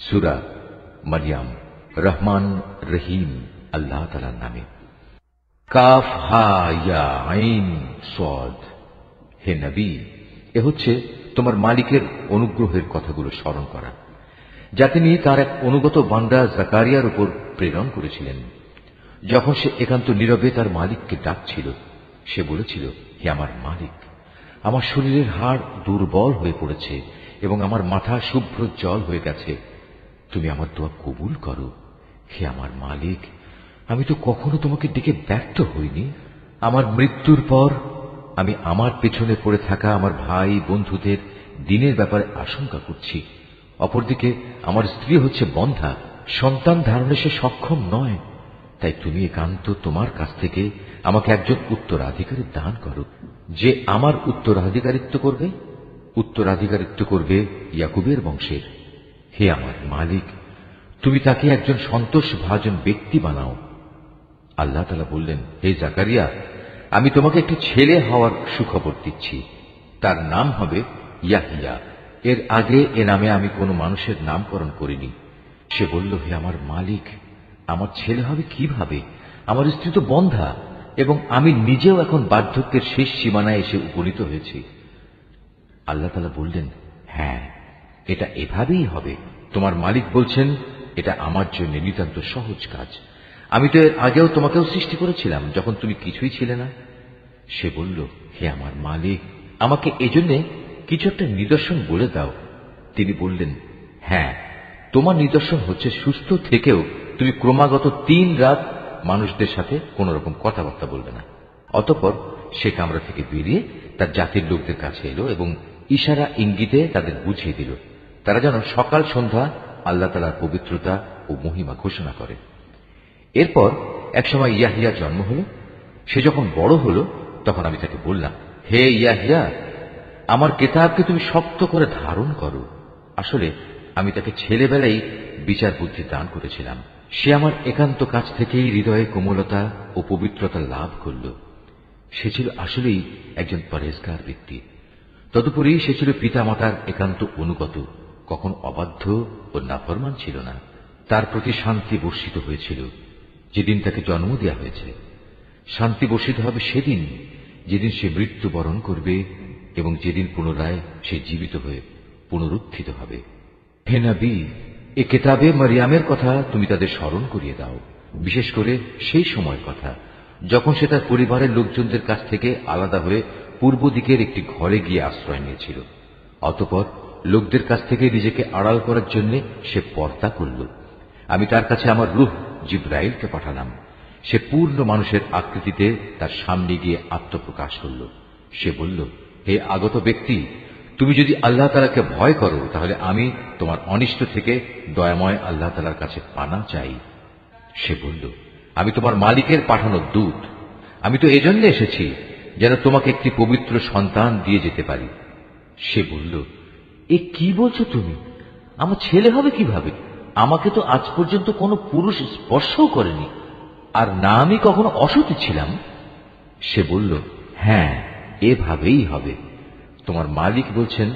সূরা মারইয়াম। রহমান রহিম আল্লাহ তাআলার নামে। কাফ হা ইয়া আইন সাদ। হে নবী, এ হচ্ছে তোমার মালিকের অনুগ্রহের কথাগুলো স্মরণ করা, যা তিনি তার এক অনুগত বান্দা জাকারিয়ার উপর প্রেরণ করেছিলেন। যখন সে একান্ত নীরবে তার মালিককে ডাকছিল, সে বলেছিল, হে আমার মালিক, আমার শরীরের হাড় দুর্বল হয়ে পড়েছে এবং আমার মাথা শুভ্র জল হয়ে গেছে, তুমি আমার দোয়া কবুল করো। হে আমার মালিক, আমি তো কখনো তোমাকে ডেকে ব্যর্থ হইনি। আমার মৃত্যুর পর আমি আমার পেছনে পড়ে থাকা আমার ভাই বন্ধুদের দিনের ব্যাপারে আশঙ্কা করছি। অপরদিকে আমার স্ত্রী হচ্ছে বন্ধ্যা, সন্তান ধারণে সে সক্ষম নয়। তাই তুমি একান্ত তোমার কাছ থেকে আমাকে একজন উত্তরাধিকারী দান করো, যে আমার উত্তরাধিকারিত্ব করবে ইয়াকুবের বংশের। হে আমার মালিক, তুমি তাকে একজন সন্তোষভাজন ব্যক্তি বানাও। আল্লাহ তাআলা বললেন, হে জাকারিয়া, আমি তোমাকে একটি ছেলে হওয়ার সুখবর দিচ্ছি। তার নাম হবে ইয়াহিয়া। এর আগে এ নামে আমি কোনো মানুষের নামকরণ করিনি। সে বলল, হে আমার মালিক, আমার ছেলে হবে কিভাবে? আমার স্ত্রী তো বন্ধ্যা এবং আমি নিজেও এখন বার্ধক্যের শেষ সীমানায় এসে উপনীত হয়েছি। আল্লাহ তাআলা বললেন, হ্যাঁ, এটা এভাবেই হবে। তোমার মালিক বলছেন, এটা আমার জন্য নিতান্ত সহজ কাজ। আমি তো এর আগেও তোমাকেও সৃষ্টি করেছিলাম যখন তুমি কিছুই ছিলে না। সে বলল, হে আমার মালিক, আমাকে এজন্য কিছু একটা নিদর্শন বলে দাও। তিনি বললেন, হ্যাঁ, তোমার নিদর্শন হচ্ছে সুস্থ থেকেও তুমি ক্রমাগত 3 রাত মানুষদের সাথে কোন রকম কথাবার্তা বলবে না। অতঃপর সে কামরা থেকে বেরিয়ে তার জাতির লোকদের কাছে এলো এবং ইশারা ইঙ্গিতে তাদের বুঝিয়ে দিল, তারা যেন সকাল সন্ধ্যা আল্লাহ তাআলার পবিত্রতা ও মহিমা ঘোষণা করে। এরপর একসময় ইয়াহিয়া জন্ম হল। সে যখন বড় হল, তখন আমি তাকে বললাম, হে ইয়াহিয়া, আমার কিতাবকে তুমি শক্ত করে ধারণ করো। আসলে আমি তাকে ছেলেবেলায় বিচার বুদ্ধি দান করেছিলাম। সে আমার একান্ত কাছ থেকেই হৃদয়ে কোমলতা ও পবিত্রতা লাভ করল। সে ছিল আসলেই একজন পরহেজগার ব্যক্তি। তদুপরি সে ছিল পিতামাতার একান্ত অনুগত, কখন অবাধ্য ও নাফরমান ছিল না। তার প্রতি শান্তি বর্ষিত হয়েছিল যেদিন তাকে জন্ম দেওয়া হয়েছে। শান্তি বর্ষিত হবে সেদিন যেদিন সে মৃত্যুবরণ করবে এবং যেদিন পুনরায় সে জীবিত হয়ে পুনরুত্থিত হবে। হে নবী, এ কিতাবে মারইয়ামের কথা তুমি তাদের স্মরণ করিয়ে দাও, বিশেষ করে সেই সময়ের কথা যখন সে তার পরিবারের লোকজনদের কাছ থেকে আলাদা হয়ে পূর্ব দিকের একটি ঘরে গিয়ে আশ্রয় নিয়েছিল। অতঃপর লোকদের কাছ থেকে নিজেকে আড়াল করার জন্য সে পর্দা করল। আমি তার কাছে আমার রূহ জিবরাইলকে পাঠালাম। সে পূর্ণ মানুষের আকৃতিতে তার সামনে গিয়ে আত্মপ্রকাশ করল। সে বলল, হে আগত ব্যক্তি, তুমি যদি আল্লাহ তাআলাকে ভয় করো, তাহলে আমি তোমার অনিষ্ট থেকে দয়াময় আল্লাহ তাআলার কাছে পানা চাই। সে বলল, আমি তোমার মালিকের পাঠানো দূত। আমি তো এজন্য এসেছি যেন তোমাকে একটি পবিত্র সন্তান দিয়ে যেতে পারি। সে বলল, এ কি বলছো তুমি? আমার ছেলে হবে কিভাবে? আমাকে তো আজ পর্যন্ত কোনো পুরুষ স্পর্শও করেনি, আর না আমি কখনো অসতী ছিলাম। সে বলল, হ্যাঁ, এভাবেই হবে। তোমার মালিক বলছেন,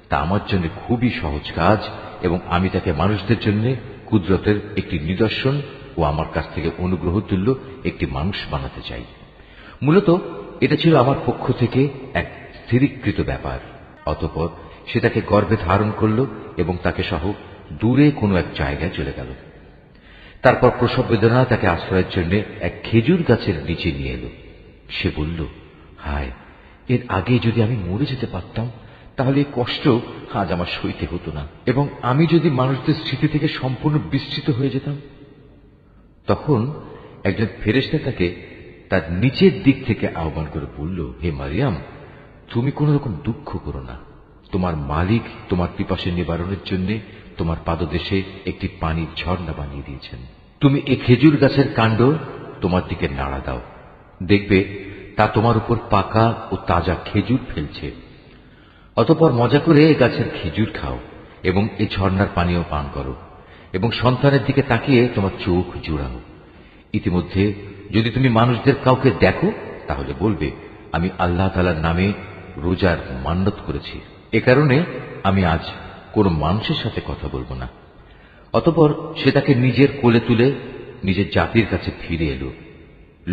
তা আমার জন্য খুবই সহজ কাজ এবং আমি তাকে মানুষদের জন্য কুদরতের একটি নিদর্শন ও আমার কাছ থেকে অনুগ্রহ তুল্য একটি মানুষ বানাতে চাই। মূলত এটা ছিল আমার পক্ষ থেকে এক স্থিরীকৃত ব্যাপার। অতঃপর সে তাকে গর্ভে ধারণ করল এবং তাকে সহ দূরে কোনো এক জায়গায় চলে গেল। তারপর প্রসব বেদনা তাকে আশ্রয়ের জন্য এক খেজুর গাছের নিচে নিয়ে এলো। সে বলল, হায়, এর আগে যদি আমি মরে যেতে পারতাম, তাহলে এই কষ্ট আজ আমার সইতে হতো না এবং আমি যদি মানুষদের স্মৃতি থেকে সম্পূর্ণ বিস্মৃত হয়ে যেতাম। তখন একজন ফেরেশতা তাকে তার নিচের দিক থেকে আহ্বান করে বলল, হে মারিয়াম, তুমি কোন রকম দুঃখ করো না। তোমার মালিক তোমার পিপাসা নিবারণের জন্য তোমার পাদদেশে একটি পানির ঝর্ণা বানিয়ে দিয়েছেন। তুমি এই খেজুর গাছের কাণ্ড তোমার দিকে নাড়া দাও, দেখবে তা তোমার উপর পাকা ও তাজা খেজুর ফেলছে। অতঃপর মজা করে এই গাছের খেজুর খাও এবং এই ঝর্ণার পানীয় পান করো এবং সন্তানের দিকে তাকিয়ে তোমার চোখ জুড়াও। ইতিমধ্যে যদি তুমি মানুষদের কাউকে দেখো, তাহলে বলবে, আমি আল্লাহ তাআলার নামে রোজার মান্যত করেছি। এ কারণে আমি আজ কোন মানুষের সাথে কথা বলবো না। অতঃপর সে তাকে নিজের কোলে তুলে নিজের জাতির কাছে ফিরে এলো।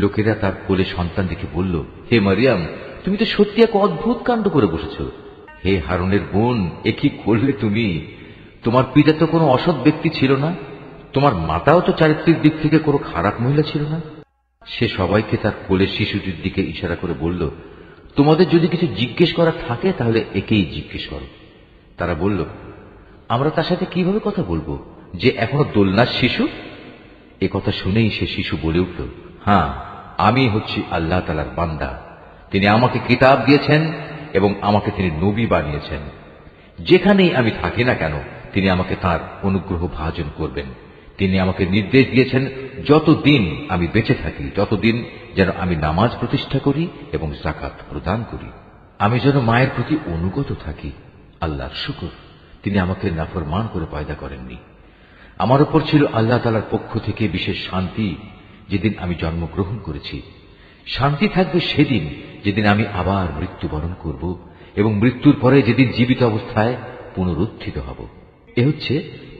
লোকেরা তার কোলে সন্তান দেখে বলল, হে মারিয়াম, তুমি তো সত্যি এক অদ্ভুত কাণ্ড করে বসেছ। হে হারুনের বোন, এ কি করলে তুমি? তোমার পিতা তো কোনো অসৎ ব্যক্তি ছিল না, তোমার মাতাও তো চারিত্রিক দিক থেকে কোনো খারাপ মহিলা ছিল না। সে সবাইকে তার কোলের শিশুটির দিকে ইশারা করে বলল, তোমাদের যদি কিছু জিজ্ঞেস করা থাকে তাহলে একেই জিজ্ঞেস করো। তারা বলল, আমরা তার সাথে কিভাবে কথা বলবো যে এখনো দোলনার শিশু? এ কথা শুনেই সে শিশু বলে উঠল, হ্যাঁ, আমি হচ্ছি আল্লাহ তাআলার বান্দা। তিনি আমাকে কিতাব দিয়েছেন এবং আমাকে তিনি নবী বানিয়েছেন। যেখানেই আমি থাকি না কেন তিনি আমাকে তার অনুগ্রহ ভাজন করবেন। তিনি আমাকে নির্দেশ দিয়েছেন যতদিন আমি বেঁচে থাকি ততদিন যেন আমি নামাজ প্রতিষ্ঠা করি এবং যাকাত প্রদান করি, আমি যেন মায়ের প্রতি অনুগত থাকি। আল্লাহর শুকর, তিনি আমাকে নাফরমান করে পয়দা করেননি। আমার উপর ছিল আল্লাহ তাআলার পক্ষ থেকে বিশেষ শান্তি যেদিন আমি জন্মগ্রহণ করেছি। শান্তি থাকবে সেদিন যেদিন আমি আবার মৃত্যুবরণ করব এবং মৃত্যুর পরে যেদিন জীবিত অবস্থায় পুনরুত্থিত হব। এ হচ্ছে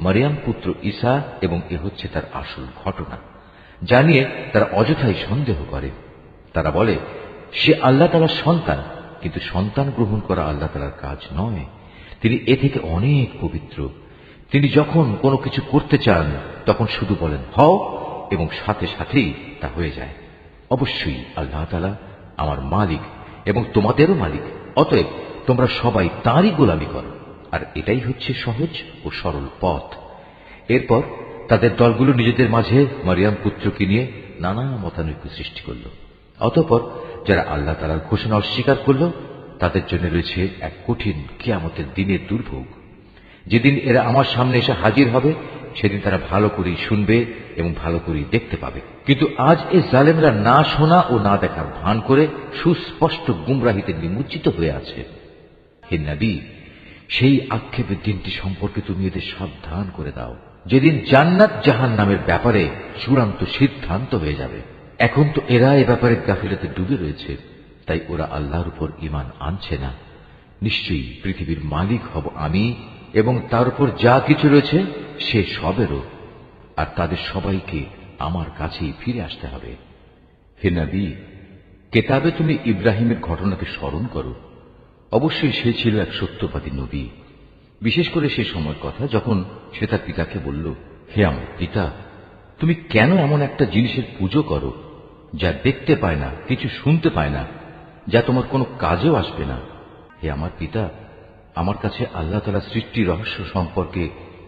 মারিয়াম পুত্র ঈসা এবং এ হচ্ছে তার আসল ঘটনা, যা নিয়ে তারা অযথাই সন্দেহ করে। তারা বলে সে আল্লাহ তাআলার সন্তান, কিন্তু সন্তান গ্রহণ করা আল্লাহ তাআলার কাজ নয়। তিনি এ থেকে অনেক পবিত্র। তিনি যখন কোনো কিছু করতে চান তখন শুধু বলেন হও এবং সাথে সাথেই তা হয়ে যায়। অবশ্যই আল্লাহ তাআলা আমার মালিক এবং তোমাদেরও মালিক, অতএব তোমরা সবাই তাঁরই গোলামি করো, আর এটাই হচ্ছে সহজ ও সরল পথ। এরপর তাদের দলগুলো নিজেদের মাঝে মারিয়াম পুত্রকে নিয়ে নানা মতানৈক্য সৃষ্টি করল। অতঃপর যারা আল্লাহ তাআলার ঘোষণা অস্বীকার করল তাদের জন্য রয়েছে এক কঠিন কিয়ামতের দিনের দুর্ভোগ। যেদিন এরা আমার সামনে এসে হাজির হবে সেদিন তারা ভালো করেই শুনবে এবং ভালো করেই দেখতে পাবে। কিন্তু আজ এই জালেমরা না শোনা ও না দেখার ভান করে সুস্পষ্ট গুমরাহিতে নিমজ্জিত হয়ে আছে। হে নবী, সেই আক্ষেপের দিনটি সম্পর্কে তুমি এদের সাবধান করে দাও, যেদিন জান্নাত জাহান্নামের ব্যাপারে চূড়ান্ত সিদ্ধান্ত হয়ে যাবে। এখন তো এরা এ ব্যাপারে গাফিলতে ডুবে রয়েছে, তাই ওরা আল্লাহর উপর ঈমান আনছে না। নিশ্চয়ই পৃথিবীর মালিক হব আমি এবং তার উপর যা কিছু রয়েছে সে সবেরও, আর তাদের সবাইকে আমার কাছেই ফিরে আসতে হবে। হে নবী, কেতাবে তুমি ইব্রাহিমের ঘটনাকে স্মরণ করো। অবশ্যই সে ছিল এক সত্যবাদী নবী। বিশেষ করে সে সময়ের কথা যখন সে তার পিতাকে বলল, হে আমার পিতা, তুমি কেন এমন একটা জিনিসের পুজো করো যা দেখতে পায় না, কিছু শুনতে পায় না, যা তোমার কোনো কাজেও আসবে না? হে আমার পিতা, আমার কাছে আল্লাহ তাআলার সৃষ্টি রহস্য সম্পর্কে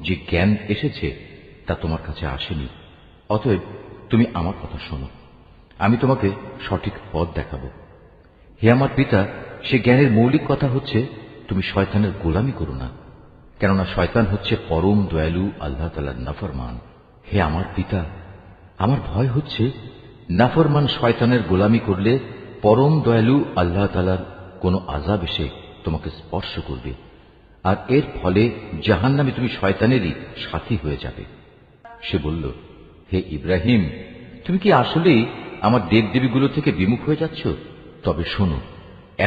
যে জ্ঞান এসেছে তা তোমার কাছে আসেনি। অতএব তুমি আমার কথা শোনো, আমি তোমাকে সঠিক পথ দেখাবো। হে আমার পিতা, সে জ্ঞানের মৌলিক কথা হচ্ছে তুমি শয়তানের গোলামি করো না, কেননা শয়তান হচ্ছে পরম দয়ালু আল্লাহ তাআলার নাফরমান। হে আমার পিতা, আমার ভয় হচ্ছে নাফরমান শয়তানের গোলামি করলে পরম দয়ালু আল্লাহ তাআলার কোনো আযাব এসে তোমাকে স্পর্শ করবে, আর এর ফলে জাহান্নামে তুমি শয়তানেরই সাথী হয়ে যাবে। সে বলল, হে ইব্রাহিম, তুমি কি আসলেই আমার দেবদেবীগুলো থেকে বিমুখ হয়ে যাচ্ছ? তবে শোনো,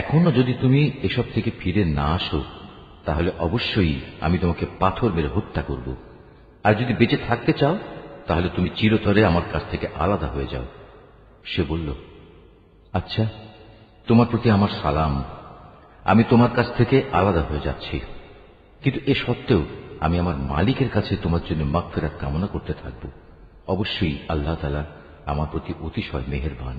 এখনো যদি তুমি এসব থেকে ফিরে না আসো তাহলে অবশ্যই আমি তোমাকে পাথর মেরে হত্যা করব, আর যদি বেঁচে থাকতে চাও তাহলে তুমি চিরতরে আমার কাছ থেকে আলাদা হয়ে যাও। সে বলল, আচ্ছা, তোমার প্রতি আমার সালাম, আমি তোমার কাছ থেকে আলাদা হয়ে যাচ্ছি, কিন্তু এ সত্ত্বেও আমি আমার মালিকের কাছে তোমার জন্য মাগফিরাত কামনা করতে থাকব। অবশ্যই আল্লাহ তাআলা আমার প্রতি অতিশয় মেহেরবান।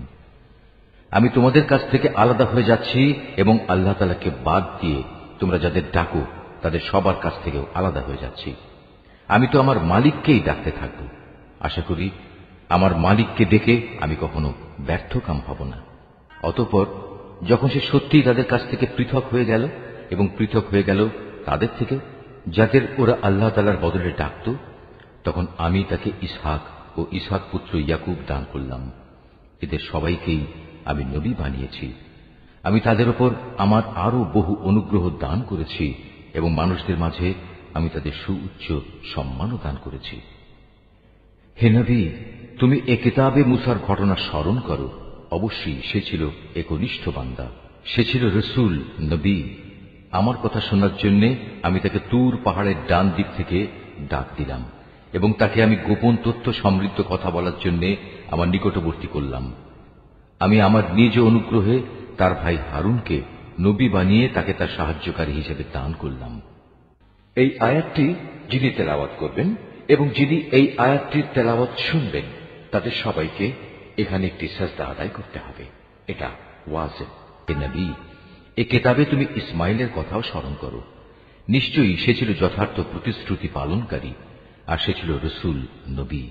আমি তোমাদের কাছ থেকে আলাদা হয়ে যাচ্ছি এবং আল্লাহ তাআলাকে বাদ দিয়ে তোমরা যাদের ডাকো তাদের সবার কাছ থেকেও আলাদা হয়ে যাচ্ছি। আমি তো আমার মালিককেই ডাকতে থাকব। আশা করি আমার মালিককে ডেকে আমি কখনো ব্যর্থকাম হব না। অতঃপর যখন সে সত্যিই তাদের কাছ থেকে পৃথক হয়ে গেল এবং পৃথক হয়ে গেল তাদের থেকে যাদের ওরা আল্লাহ তাআলার বদলে ডাকত, তখন আমি তাকে ইসহাক ও ইসহাক পুত্র ইয়াকুব দান করলাম। এদের সবাইকেই আমি নবী বানিয়েছি। আমি তাদের উপর আমার আরো বহু অনুগ্রহ দান করেছি এবং মানুষদের মাঝে আমি তাদের সুউচ্চ সম্মানও দান করেছি। হে নবী, তুমি এ কিতাবে মুসার ঘটনা স্মরণ করো। অবশ্যই সে ছিল একনিষ্ঠ বান্দা, সে ছিল রসুল, নবী। আমার কথা শোনার জন্য আমি তাকে তুর পাহাড়ের ডান দিক থেকে ডাক দিলাম এবং তাকে আমি গোপন তথ্য সমৃদ্ধ কথা বলার জন্য আমার নিকটবর্তী করলাম। আমি আমার নিজ অনুগ্রহে তার ভাই হারুনকে নবী বানিয়ে তাকে তার সাহায্যকারী হিসেবে দান করলাম। এই আয়াতটি যিনি তেলাওয়াত করবেন এবং যিনি এই আয়াতটির তেলাওয়াত শুনবেন তাদের সবাইকে এখানে একটি সাজদা আদায় করতে হবে। এটা ওয়াজিব। হে নবী, এ কিতাবে তুমি ইসমাইলের কথাও স্মরণ করো। নিশ্চয়ই সে ছিল যথার্থ প্রতিশ্রুতি পালনকারী, আর সে ছিল রসুল, নবী।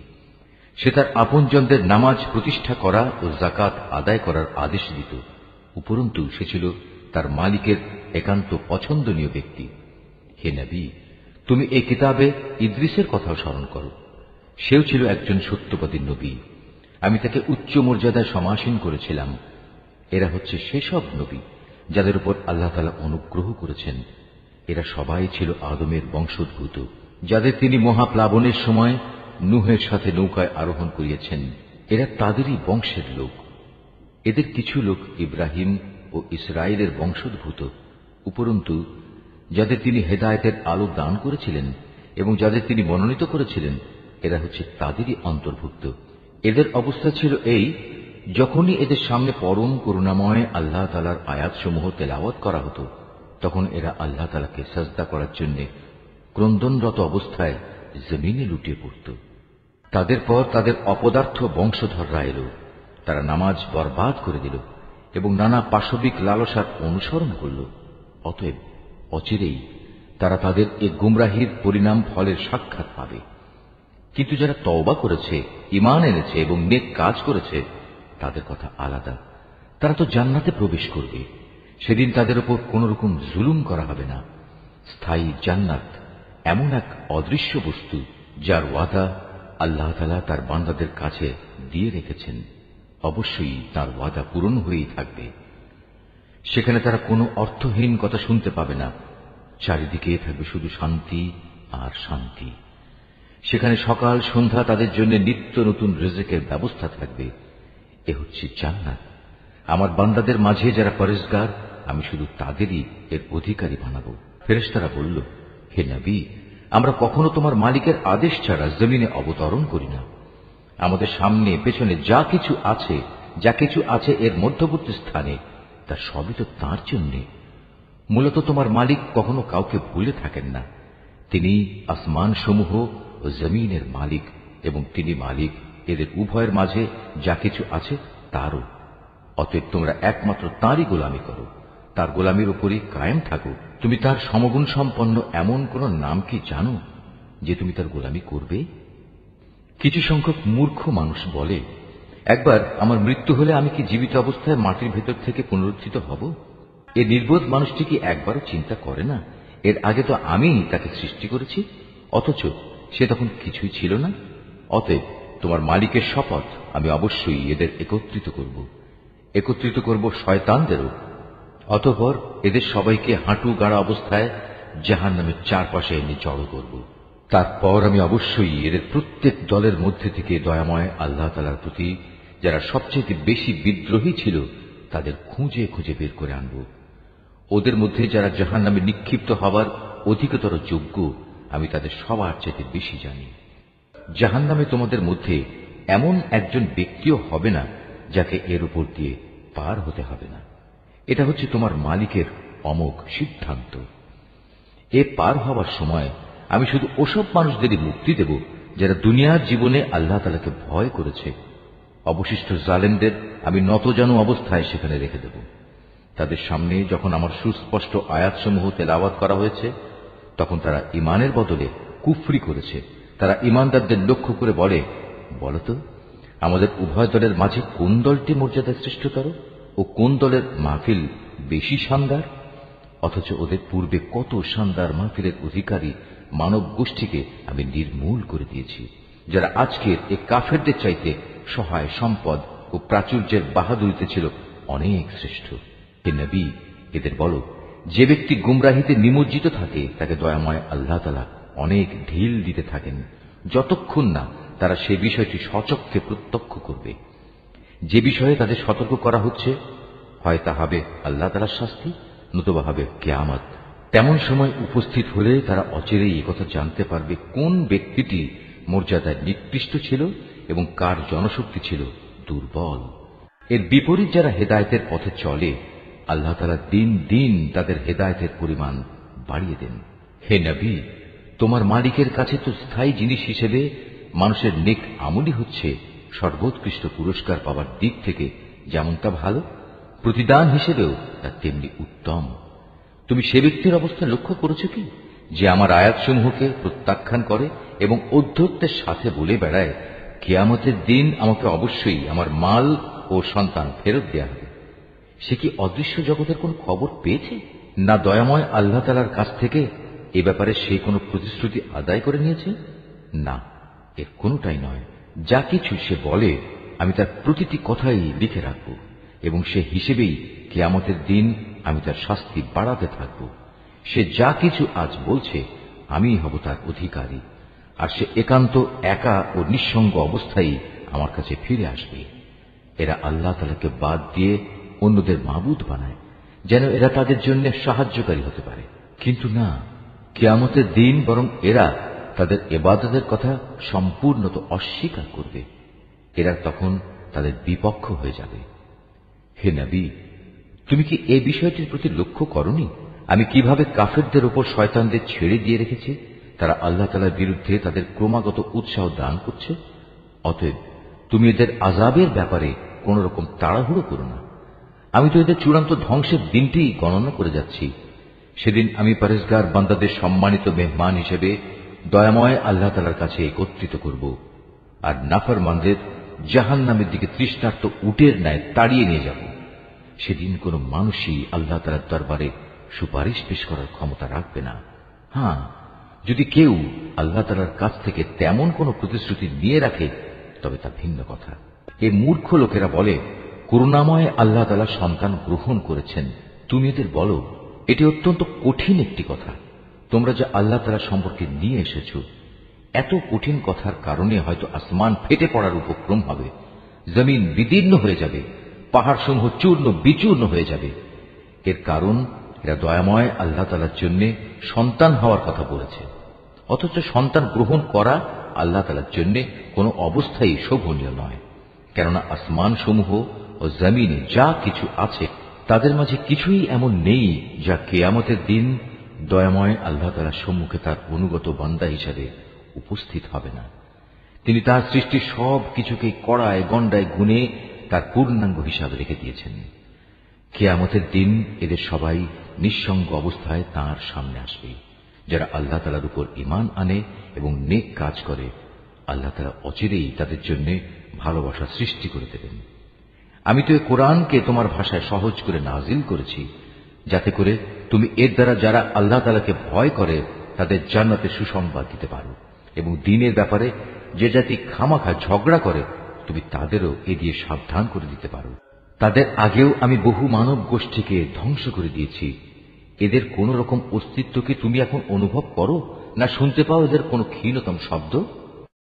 সে তার আপনজনদের নামাজ প্রতিষ্ঠা করা ও যাকাত আদায় করার আদেশ দিত। উপরন্তু সে ছিল তার মালিকের একান্ত পছন্দনীয় ব্যক্তি। হে নবী, তুমি এই কিতাবে ইদ্রিসের কথাও স্মরণ করো। সেও ছিল একজন সত্যবাদী নবী। আমি তাকে উচ্চ মর্যাদায় সমাসীন করেছিলাম। এরা হচ্ছে সেসব নবী যাদের উপর আল্লাহ তাআলা অনুগ্রহ করেছেন। এরা সবাই ছিল আদমের বংশোদ্ভূত, যাদের তিনি মহাপ্লাবনের সময় নূহের সাথে নৌকায় আরোহণ করিয়েছেন। এরা তাদেরই বংশের লোক। এদের কিছু লোক ইব্রাহিম ও ইসরায়েলের বংশোদ্ভূত। উপরন্তু যাদের তিনি হেদায়েতের আলো দান করেছিলেন এবং যাদের তিনি মনোনীত করেছিলেন, এরা হচ্ছে তাদেরই অন্তর্ভুক্ত। এদের অবস্থা ছিল এই, যখনই এদের সামনে পরম করুণাময় আল্লাহ তাআলার আয়াতসমূহ তেলাওয়াত করা হতো, তখন এরা আল্লাহ তাআলাকে সাজদা করার জন্য ক্রন্দনরত অবস্থায় জমিনে লুটিয়ে পড়ত। তাদের পর তাদের অপদার্থ বংশধররা এল। তারা নামাজ বরবাদ করে দিল এবং নানা পাশবিক লালসার অনুসরণ করল। অতএব অচিরেই তারা তাদের এ গুমরাহির পরিণাম ফলের সাক্ষাৎ পাবে। কিন্তু যারা তওবা করেছে, ঈমান এনেছে এবং নেক কাজ করেছে, তাদের কথা আলাদা। তারা তো জান্নাতে প্রবেশ করবে। সেদিন তাদের উপর কোন রকম জুলুম করা হবে না। স্থায়ী জান্নাত এমন এক অদৃশ্য বস্তু যার ওয়াদা আল্লাহ তাআলা তার বান্দাদের কাছে দিয়ে রেখেছেন। অবশ্যই তার ওয়াদা পূরণ হয়েই থাকবে। সেখানে তারা কোনো অর্থহীন কথা শুনতে পাবে না। চারিদিকে থাকবে শুধু শান্তি আর শান্তি। সেখানে সকাল সন্ধ্যা তাদের জন্য নিত্য নতুন রিজেকের ব্যবস্থা থাকবে। এ হচ্ছে জান্নাত। আমার বান্দাদের মাঝে যারা পরেজগার, আমি শুধু তাদেরই এর অধিকারী বানাবো। ফেরেশতারা বলল, হে নবী, আমরা কখনো তোমার মালিকের আদেশ ছাড়া জমিনে অবতরণ করি না। আমাদের সামনে পেছনে যা কিছু আছে এর মধ্যবর্তী স্থানে, তা সবই তো তাঁর জন্যে। মূলত তোমার মালিক কখনো কাউকে ভুলে থাকেন না। তিনি আসমান সমূহ ও জমিনের মালিক, এবং তিনি মালিক এদের উভয়ের মাঝে যা কিছু আছে তারও। অতএব তোমরা একমাত্র তাঁরই গোলামি করো, তার গোলামির উপরই কায়েম থাকো। তুমি তার সমগুণ সম্পন্ন এমন কোন নাম কি জানো যে তুমি তার গোলামি করবে? কিছু সংখ্যক মূর্খ মানুষ বলে, একবার আমার মৃত্যু হলে আমি কি জীবিত অবস্থায় মাটির ভেতর থেকে পুনরুত্থিত হব? এ নির্বোধ মানুষটি কি একবারও চিন্তা করে না, এর আগে তো আমি তাকে সৃষ্টি করেছি, অথচ সে তখন কিছুই ছিল না? অতএব তোমার মালিকের শপথ, আমি অবশ্যই এদের একত্রিত করব শয়তানদেরও। অতঃপর এদের সবাইকে হাঁটু গাড়া অবস্থায় জাহান্নামের চারপাশে এনে জড়ো করব। তারপর আমি অবশ্যই এদের প্রত্যেক দলের মধ্যে থেকে দয়াময় আল্লাহ তাআলার প্রতি যারা সবচেয়ে বেশি বিদ্রোহী ছিল তাদের খুঁজে খুঁজে বের করে আনব। ওদের মধ্যে যারা জাহান্নামে নিক্ষিপ্ত হবার অধিকতর যোগ্য, আমি তাদের সবার চেয়ে বেশি জানি। জাহান্নামে তোমাদের মধ্যে এমন একজন ব্যক্তিও হবে না যাকে এর উপর দিয়ে পার হতে হবে না। এটা হচ্ছে তোমার মালিকের অমোঘ সিদ্ধান্ত। এ পার হওয়ার সময় আমি শুধু ওসব মানুষদেরই মুক্তি দেব যারা দুনিয়ার জীবনে আল্লাহ তাআলাকে ভয় করেছে। অবশিষ্ট জালেমদের আমি নতজানু অবস্থায় সেখানে রেখে দেব। তাদের সামনে যখন আমার সুস্পষ্ট আয়াতসমূহ তেলাওয়াত করা হয়েছে, তখন তারা ঈমানের বদলে কুফরি করেছে। তারা ঈমানদারদের লক্ষ্য করে বলে, বলতো আমাদের উভয় দলের মাঝে কোন দলটি মর্যাদা শ্রেষ্ঠতর ও কোন দলের মাহফিল বেশি শানদার? অথচ ওদের পূর্বে কত শানদার মাহফিলের অধিকারী মানব গোষ্ঠীকে আমি নির্মূল করে দিয়েছি, যারা আজকের এই কাফেরদের চাইতে সহায় সম্পদ ও প্রাচুর্যের বাহাদুরিতে ছিল অনেক শ্রেষ্ঠ। হে নবী, এদের বলো, যে ব্যক্তি গুমরাহিতে নিমজ্জিত থাকে তাকে দয়াময় আল্লাহ তাআলা অনেক ঢিল দিতে থাকেন, যতক্ষণ না তারা সে বিষয়টি সচক্ষে প্রত্যক্ষ করবে। যে বিষয়ে তাদের সতর্ক করা হচ্ছে, হয় তা হবে আল্লাহ তাআলার শাস্তি, নতুবা হবে কিয়ামত। তেমন সময় উপস্থিত হলে তারা অচিরেই একথা জানতে পারবে কোন ব্যক্তিটি মর্যাদায় নিকৃষ্ট ছিল এবং কার জনশক্তি ছিল দুর্বল। এর বিপরীত যারা হেদায়েতের পথে চলে, আল্লাহ তাআলা দিন দিন তাদের হেদায়েতের পরিমাণ বাড়িয়ে দেন। হে নবী, তোমার মালিকের কাছে তো স্থায়ী জিনিস হিসেবে মানুষের নেক আমলই হচ্ছে সর্বোৎকৃষ্ট পুরস্কার পাওয়ার দিক থেকে যেমনটা ভালো, প্রতিদান হিসেবেও তা তেমনি উত্তম। তুমি সে ব্যক্তির অবস্থা লক্ষ্য করেছো কি, যে আমার আয়াতসমূহকে প্রত্যাখ্যান করে এবং ঔদ্ধত্যের সাথে বলে বেড়ায়, কিয়ামতের দিন আমাকে অবশ্যই আমার মাল ও সন্তান ফেরত দেয়া হবে। সে কি অদৃশ্য জগতের কোন খবর পেয়েছে? না দয়াময় আল্লাহ তাআলার কাছ থেকে এ ব্যাপারে সে কোনো প্রতিশ্রুতি আদায় করে নিয়েছে? না, এর কোনটাই নয়। যা কিছু সে বলে আমি তার প্রতিটি কথাই লিখে রাখব, এবং সে হিসেবেই কিয়ামতের দিন আমি তার শাস্তি বাড়াতে থাকব। সে যা কিছু আজ বলছে আমিই হব তার অধিকারী, আর সে একান্ত একা ও নিঃসঙ্গ অবস্থায় আমার কাছে ফিরে আসবে। এরা আল্লাহ তাআলাকে বাদ দিয়ে অন্যদের মাবুদ বানায়, যেন এরা তাদের জন্য সাহায্যকারী হতে পারে। কিন্তু না, কিয়ামতের দিন বরং এরা তাদের ইবাদতের কথা সম্পূর্ণত অস্বীকার করবে। এরা তখন তাদের বিপক্ষ হয়ে যাবে। হে নবী, তুমি কি এই বিষয়টির প্রতি লক্ষ্য করনি আমি কিভাবে কাফেরদের উপর শয়তানদের ছেড়ে দিয়ে রেখেছি? তারা আল্লাহ তাআলার বিরুদ্ধে তাদের ক্রমাগত উৎসাহ দান করছে। অতএব তুমি এদের আযাবের ব্যাপারে কোন রকম তাড়াহুড়ো করো না। আমি তো এদের চূড়ান্ত ধ্বংসের দিনটি গণনা করে যাচ্ছি। সেদিন আমি পরেজগার বান্দাদের সম্মানিত মেহমান হিসেবে দয়াময় আল্লাহ তাআলার কাছে একত্রিত করব, আর নাফরমানদের জাহান্নামের দিকে তৃষ্ণার্ত উটের ন্যায় তাড়িয়ে নিয়ে যাব। সেদিন কোন মানুষই আল্লাহ তাআলার দরবারে সুপারিশ পেশ করার ক্ষমতা রাখবে না। হ্যাঁ, যদি কেউ আল্লাহ তাআলার কাছ থেকে তেমন কোন প্রতিশ্রুতি নিয়ে রাখে তবে তা ভিন্ন কথা। এই মূর্খ লোকেরা বলে, করুণাময় আল্লাহ তাআলা সন্তান গ্রহণ করেছেন। তুমি এদের বলো, এটি অত্যন্ত কঠিন একটি কথা তোমরা যা আল্লাহ তাআলা সম্পর্কে নিয়ে এসেছ। এত কঠিন কথার কারণে হয়তো আসমান ফেটে পড়ার উপক্রম হবে, জমিন বিদীর্ণ হয়ে যাবে, পাহাড় সমূহ চূর্ণ বিচূর্ণ হয়ে যাবে। এর কারণ এরা দয়াময় আল্লাহ তাআলার জন্য সন্তান হওয়ার কথা বলেছে, অথচ সন্তান গ্রহণ করা আল্লাহ তাআলার জন্য কোনো অবস্থায় শোভনীয় নয়। কেননা আসমান সমূহ ও জমিনে যা কিছু আছে তাদের মাঝে কিছুই এমন নেই যা কিয়ামতের দিন দয়াময় আল্লাহ তাআলার সম্মুখে তার অনুগত বান্দা হিসেবে উপস্থিত হবে না। তিনি তার সৃষ্টি সব কিছুকে কড়ায় গণ্ডায় গুনে তার পূর্ণাঙ্গ হিসাবে রেখে দিয়েছেন। কিয়ামতের দিন এদের সবাই নিঃসঙ্গ অবস্থায় তাঁর সামনে আসবে। যারা আল্লাহ তাআলার উপর ঈমান আনে এবং নেক কাজ করে, আল্লাহ তাআলা অচিরেই তাদের জন্য ভালোবাসা সৃষ্টি করে দেবেন। আমি তো এই কোরআনকে তোমার ভাষায় সহজ করে নাজিল করেছি, যাতে করে তুমি এর দ্বারা যারা আল্লাহ তাআলাকে ভয় করে তাদের জান্নাতের সুসংবাদ দিতে পারো, এবং দ্বীনের ব্যাপারে যে জাতি খামাখা ঝগড়া করে তুমি তাদেরও এ দিয়ে সাবধান করে দিতে পারো। তাদের আগেও আমি বহু মানব গোষ্ঠীকে ধ্বংস করে দিয়েছি। এদের কোন রকম অস্তিত্ব কি তুমি এখন অনুভব করো, না শুনতে পাও এদের কোন ক্ষীণতম শব্দ?